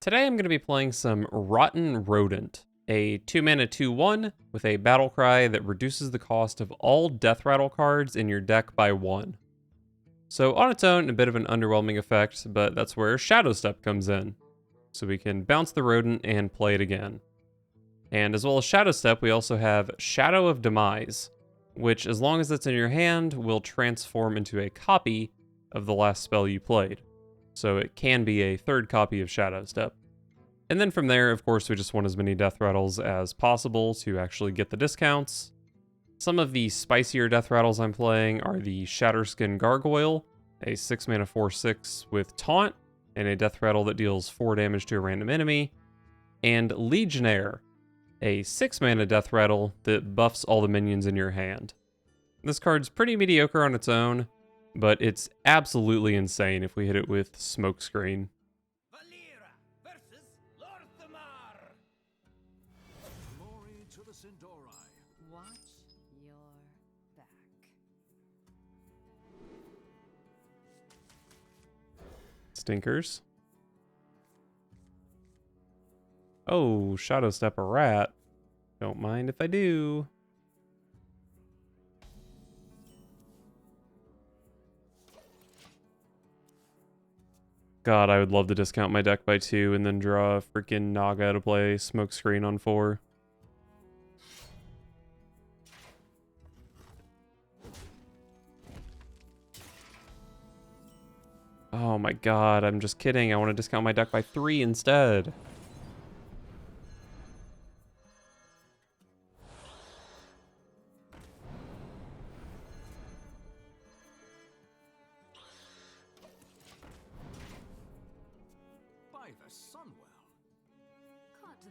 Today I'm going to be playing some Rotten Rodent, a 2-mana 2/1 with a battle cry that reduces the cost of all Death Rattle cards in your deck by 1. So on its own, a bit of an underwhelming effect, but that's where Shadow Step comes in. So we can bounce the Rodent and play it again. And as well as Shadow Step, we also have Shadow of Demise, which as long as it's in your hand, will transform into a copy of the last spell you played. So it can be a third copy of Shadow Step. And then from there, of course, we just want as many Death Rattles as possible to actually get the discounts. Some of the spicier Death Rattles I'm playing are the Shatterskin Gargoyle, a 6-mana 4/6 with Taunt, and a Death Rattle that deals 4 damage to a random enemy, and Legionnaire, a 6-mana Death Rattle that buffs all the minions in your hand. This card's pretty mediocre on its own, but it's absolutely insane if we hit it with Smokescreen. Stinkers. Oh, Shadow Step a rat. Don't mind if I do. God, I would love to discount my deck by 2 and then draw a freaking Naga to play Smokescreen on 4. Oh my god, I'm just kidding. I want to discount my deck by 3 instead.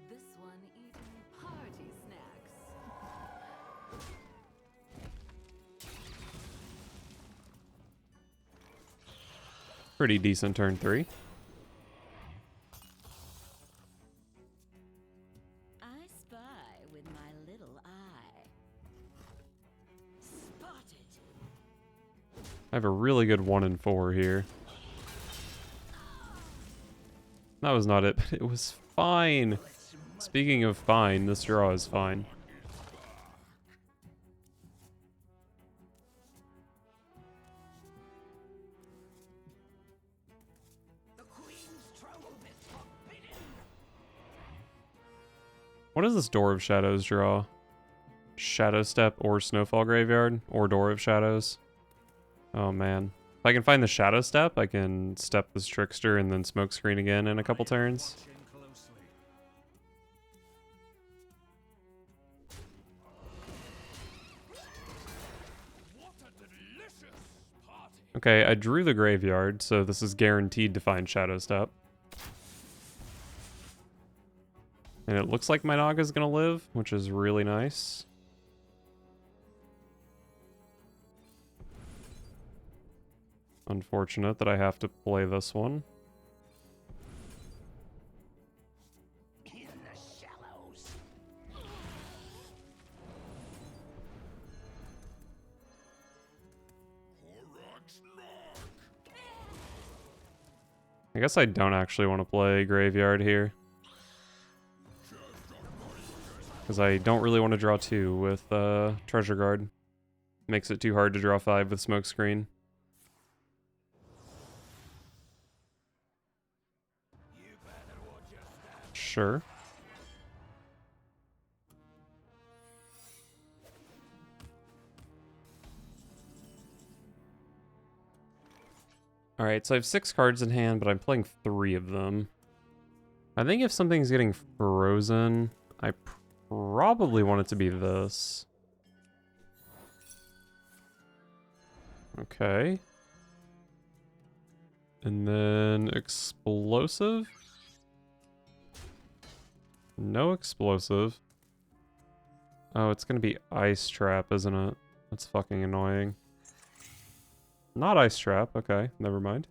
This one eating party snacks. Pretty decent turn 3. I spy with my little eye. Spotted. I have a really good 1 and 4 here. That was not it, but it was fine. Speaking of fine, this draw is fine. What does this Door of Shadows draw? Shadow Step or Snowfall Graveyard? Or Door of Shadows? Oh man. If I can find the Shadow Step, I can step this Trickster and then Smokescreen again in a couple turns. Okay, I drew the graveyard, so this is guaranteed to find Shadow Step. And it looks like my Naga's gonna live, which is really nice. Unfortunate that I have to play this one. In the shallows. I guess I don't actually want to play Graveyard here. Because I don't really want to draw 2 with Treasure Guard. Makes it too hard to draw 5 with Smokescreen. Sure. Alright, so I have 6 cards in hand, but I'm playing 3 of them. I think if something's getting frozen, I probably want it to be this. Okay. And then Explosive? No Explosive. Oh, it's gonna be Ice Trap, isn't it? That's fucking annoying. Not Ice Trap, okay, never mind.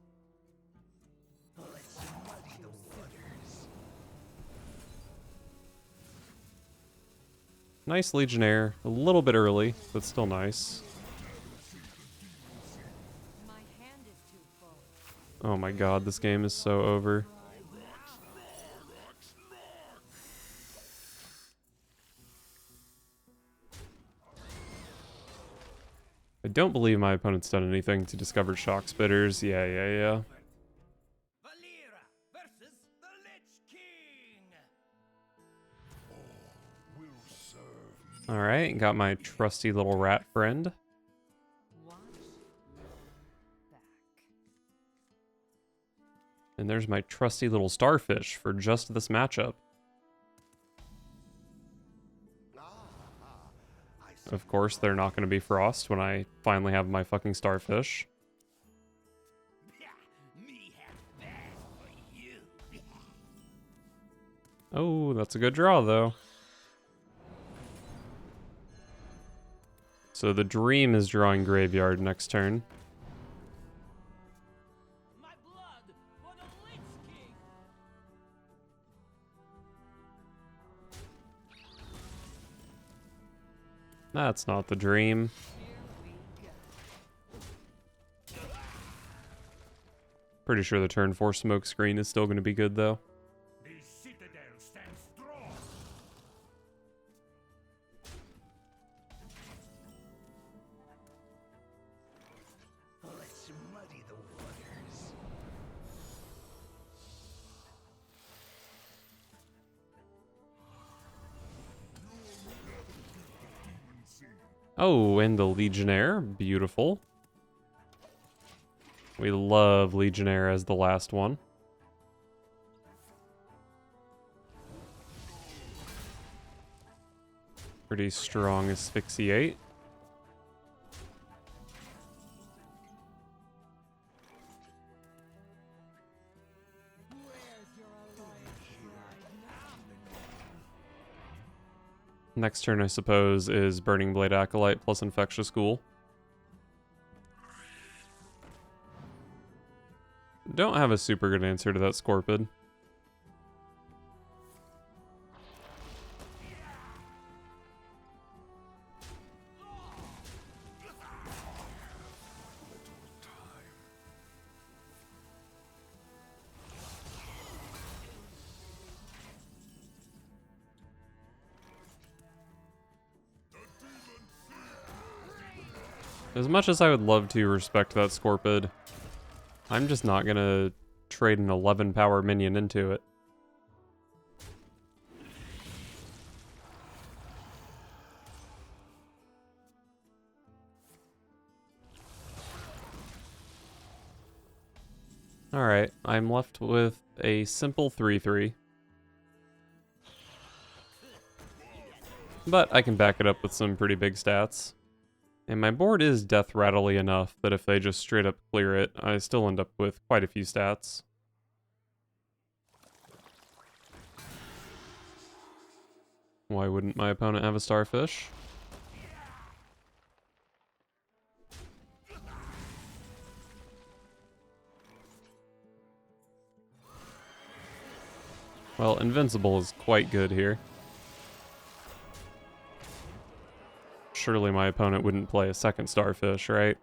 Nice Legionnaire, a little bit early, but still nice. Oh my god, this game is so over. I don't believe my opponent's done anything to discover shock spitters. Yeah. Valera versus the Lich King. Alright, got my trusty little rat friend. Watch back. And there's my trusty little starfish for just this matchup. Of course, they're not going to be frost when I finally have my fucking starfish. Me have that for you. Oh, that's a good draw, though. So the dream is drawing graveyard next turn. My blood for the Lich King. That's not the dream. Pretty sure the turn 4 smoke screen is still going to be good, though. The citadel stands strong. Let's muddy the waters. Oh, and the Legionnaire. Beautiful. We love Legionnaire as the last one. Pretty strong asphyxiate. Next turn, I suppose, is Burning Blade Acolyte plus Infectious Ghoul. Don't have a super good answer to that Scorpid. As much as I would love to respect that Scorpid, I'm just not gonna trade an 11 power minion into it. Alright, I'm left with a simple 3-3. But I can back it up with some pretty big stats. And my board is death rattly enough that if they just straight up clear it, I still end up with quite a few stats. Why wouldn't my opponent have a starfish? Well, Invincible is quite good here. Surely my opponent wouldn't play a second starfish, right?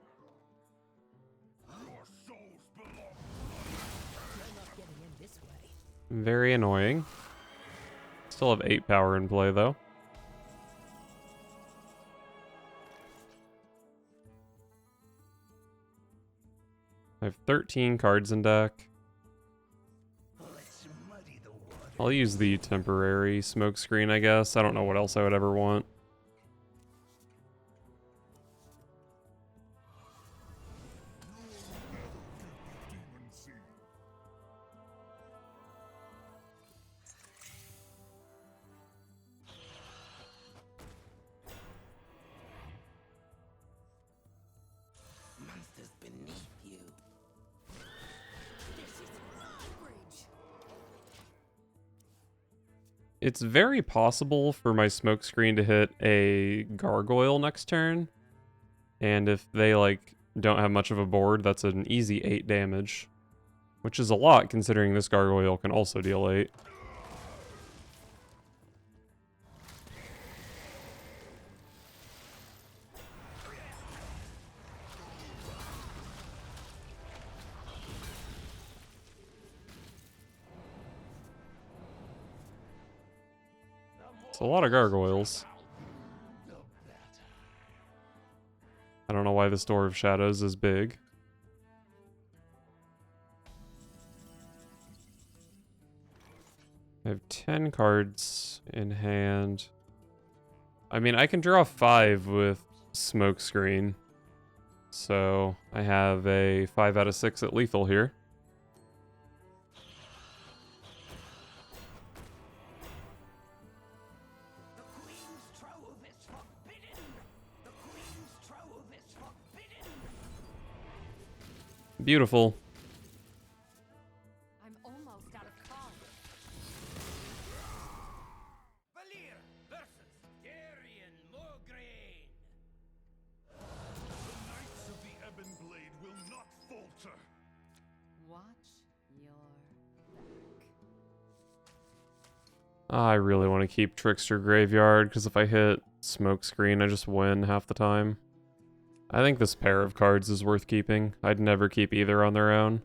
Very annoying. Still have 8 power in play, though. I have 13 cards in deck. I'll use the temporary smoke screen, I guess. I don't know what else I would ever want. Monsters beneath you. This is outrage. It's very possible for my smoke screen to hit a gargoyle next turn. And if they, like, don't have much of a board, that's an easy 8 damage. Which is a lot, considering this gargoyle can also deal 8. It's a lot of gargoyles. I don't know why why this Door of Shadows is big. I have 10 cards in hand. I mean, I can draw 5 with Smokescreen. So I have a 5 out of 6 at lethal here. The Queen's trove is forbidden! The Queen's trove is forbidden! Beautiful. I'm almost out of cards. Valir versus Darian Mograine! The Knights of the Ebon Blade will not falter! Watch your back. I really want to keep Trickster Graveyard, because if I hit Smokescreen, I just win half the time. I think this pair of cards is worth keeping. I'd never keep either on their own.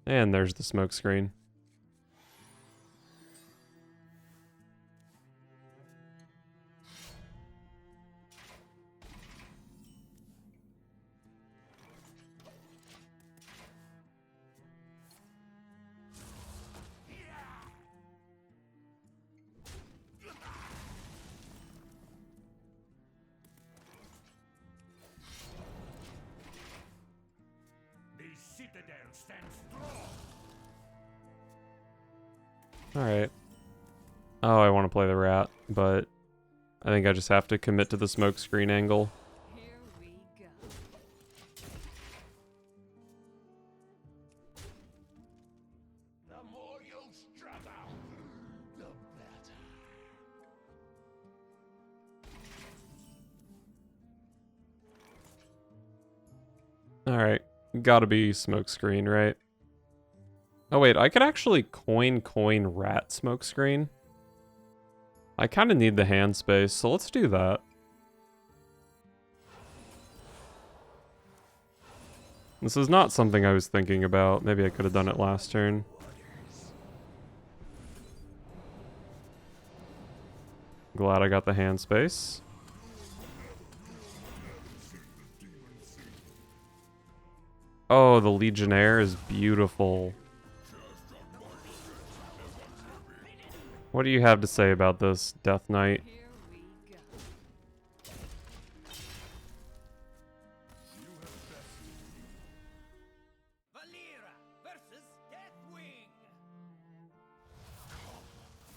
And there's the Smokescreen. The Citadel stands strong! Alright. Oh, I want to play the rat, but I think I just have to commit to the Smokescreen angle. Here we go. The more you struggle, the better. Alright. Gotta be Smokescreen, right? Oh wait, I could actually coin rat Smokescreen. I kind of need the hand space, so let's do that. This is not something I was thinking about. Maybe I could have done it last turn. Glad I got the hand space. Oh, the Legionnaire is beautiful. What do you have to say about this, Death Knight? Here we go. Valira versus Deathwing!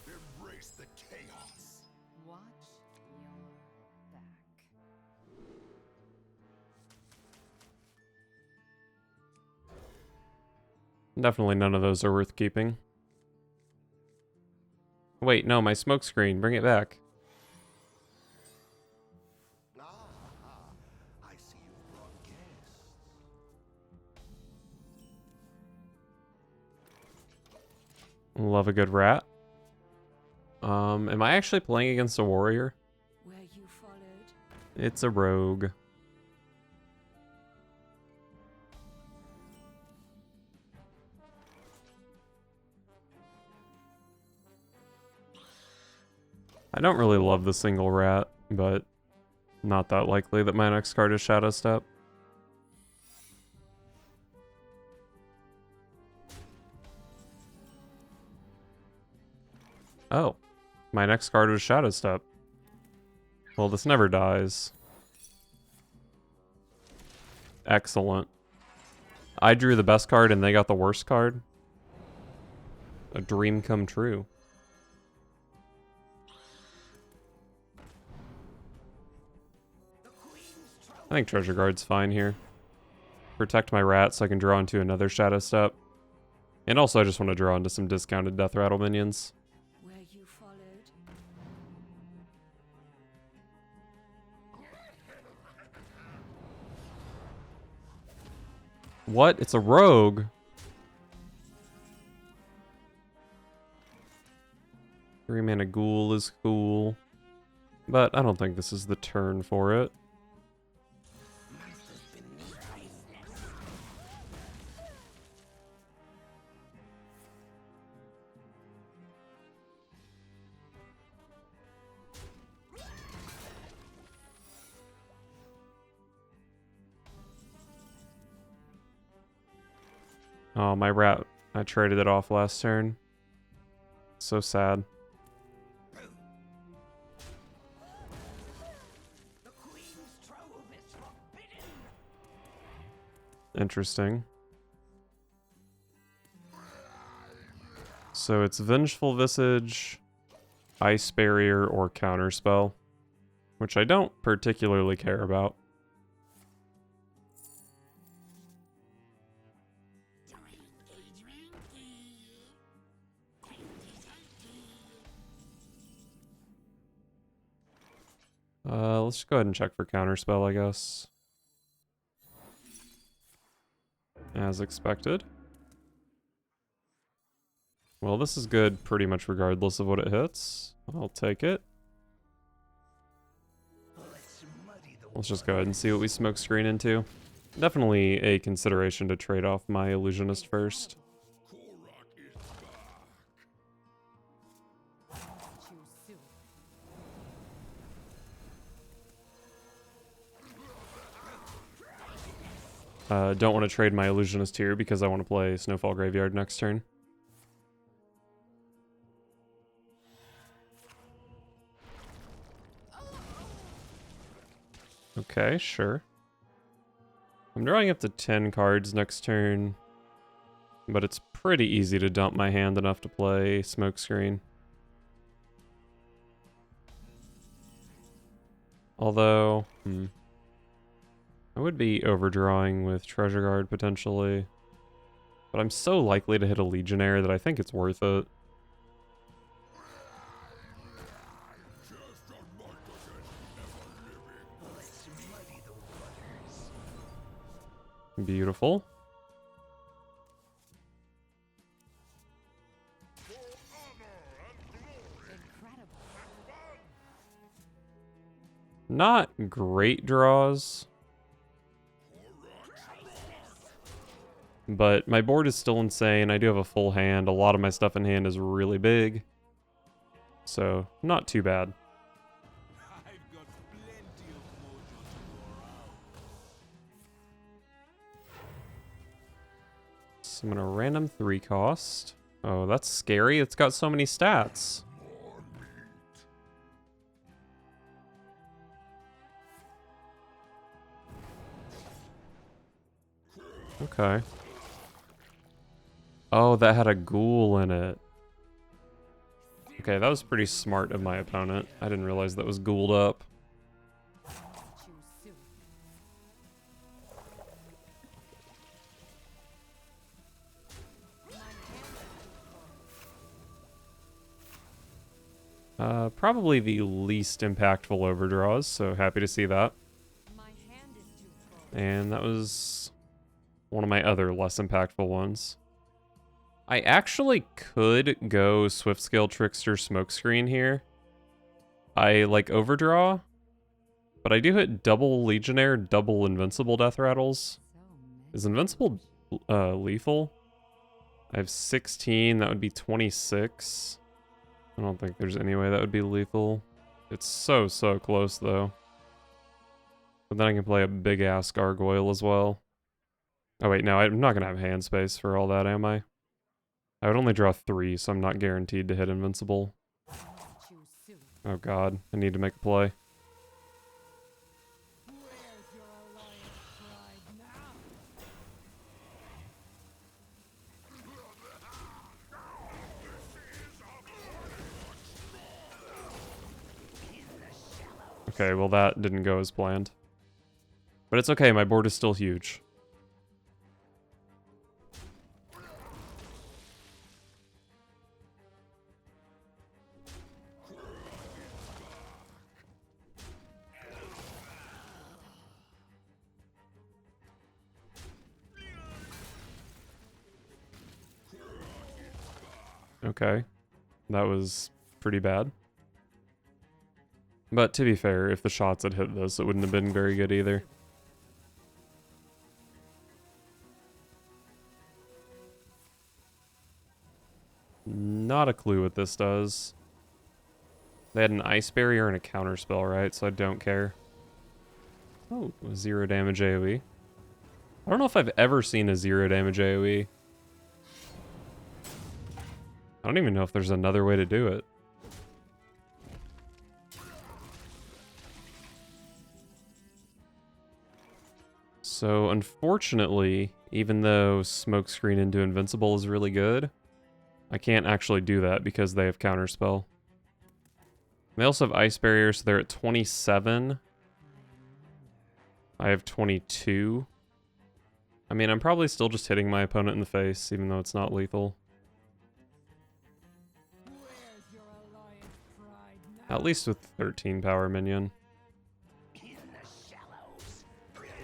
Embrace the chaos! Watch your back. Definitely none of those are worth keeping. Wait, no, my Smokescreen. Bring it back. I see you brought guests. Love a good rat. Am I actually playing against a warrior? Where you followed. It's a rogue. I don't really love the single rat, but not that likely that my next card is Shadow Step. Oh, my next card was Shadow Step. Well, this never dies. Excellent. I drew the best card and they got the worst card. A dream come true. I think Treasure Guard's fine here. Protect my rat so I can draw into another Shadow Step. And also I just want to draw into some discounted Death Rattle minions. Where you followed. What? It's a rogue. Three mana ghoul is cool. But I don't think this is the turn for it. Oh, my rat. I traded it off last turn. So sad. The queen's trove is forbidden. Interesting. So it's Vengeful Visage, Ice Barrier, or Counterspell, which I don't particularly care about. Let's just go ahead and check for Counterspell, I guess. As expected. Well, this is good pretty much regardless of what it hits. I'll take it. Let's just go ahead and see what we smoke screen into. Definitely a consideration to trade off my Illusionist first. Don't want to trade my Illusionist here because I want to play Snowfall Graveyard next turn. Okay, sure. I'm drawing up to 10 cards next turn, but it's pretty easy to dump my hand enough to play Smokescreen. Although, I would be overdrawing with Treasure Guard potentially, but I'm so likely to hit a Legionnaire that I think it's worth it. Beautiful. Not great draws, but my board is still insane. I do have a full hand. A lot of my stuff in hand is really big, so not too bad. So I'm gonna random 3 cost. Oh, that's scary. It's got so many stats. Okay. Oh, that had a ghoul in it. Okay, that was pretty smart of my opponent. I didn't realize that was ghouled up. Probably the least impactful overdraws, so happy to see that. And that was one of my other less impactful ones. I actually could go Swiftscale Trickster Smokescreen here. I like overdraw, but I do hit double Legionnaire, double Invincible Death Rattles. Is Invincible lethal? I have 16, that would be 26. I don't think there's any way that would be lethal. It's so close though. But then I can play a big ass Gargoyle as well. Oh wait, no, I'm not gonna have hand space for all that, am I? I would only draw 3, so I'm not guaranteed to hit Invincible. Oh god, I need to make a play. Okay, well that didn't go as planned. But it's okay, my board is still huge. Okay, that was pretty bad. But to be fair, if the shots had hit this, it wouldn't have been very good either. Not a clue what this does. They had an Ice Barrier and a Counterspell, right? So I don't care. Oh, 0 damage AoE. I don't know if I've ever seen a 0 damage AoE. I don't even know if there's another way to do it. So unfortunately, even though Smokescreen into Invincible is really good, I can't actually do that because they have Counterspell. They also have Ice Barrier, so they're at 27. I have 22. I mean, I'm probably still just hitting my opponent in the face, even though it's not lethal. Where's your alliance pride now? At least with 13 power minion. In the shallows. Raise to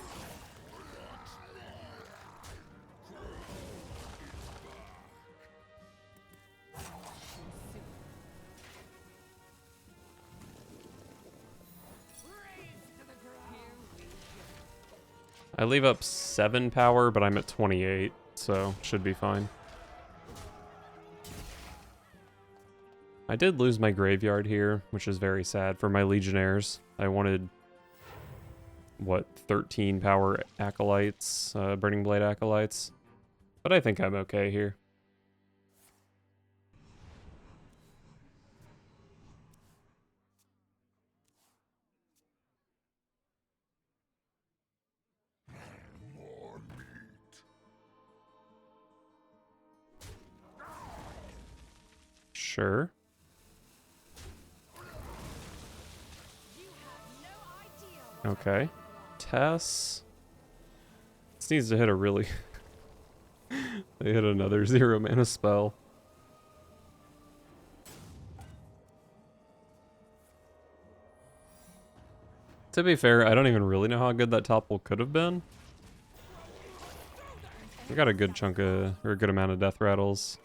the ground. I leave up 7 power, but I'm at 28, so should be fine. I did lose my graveyard here, which is very sad for my Legionnaires. I wanted, what, 13 power Acolytes, Burning Blade Acolytes. But I think I'm okay here. Sure. Okay. Tess. This needs to hit a really... They hit another 0 mana spell. To be fair, I don't even really know how good that topple could have been. We got a good chunk of, or a good amount of death rattles.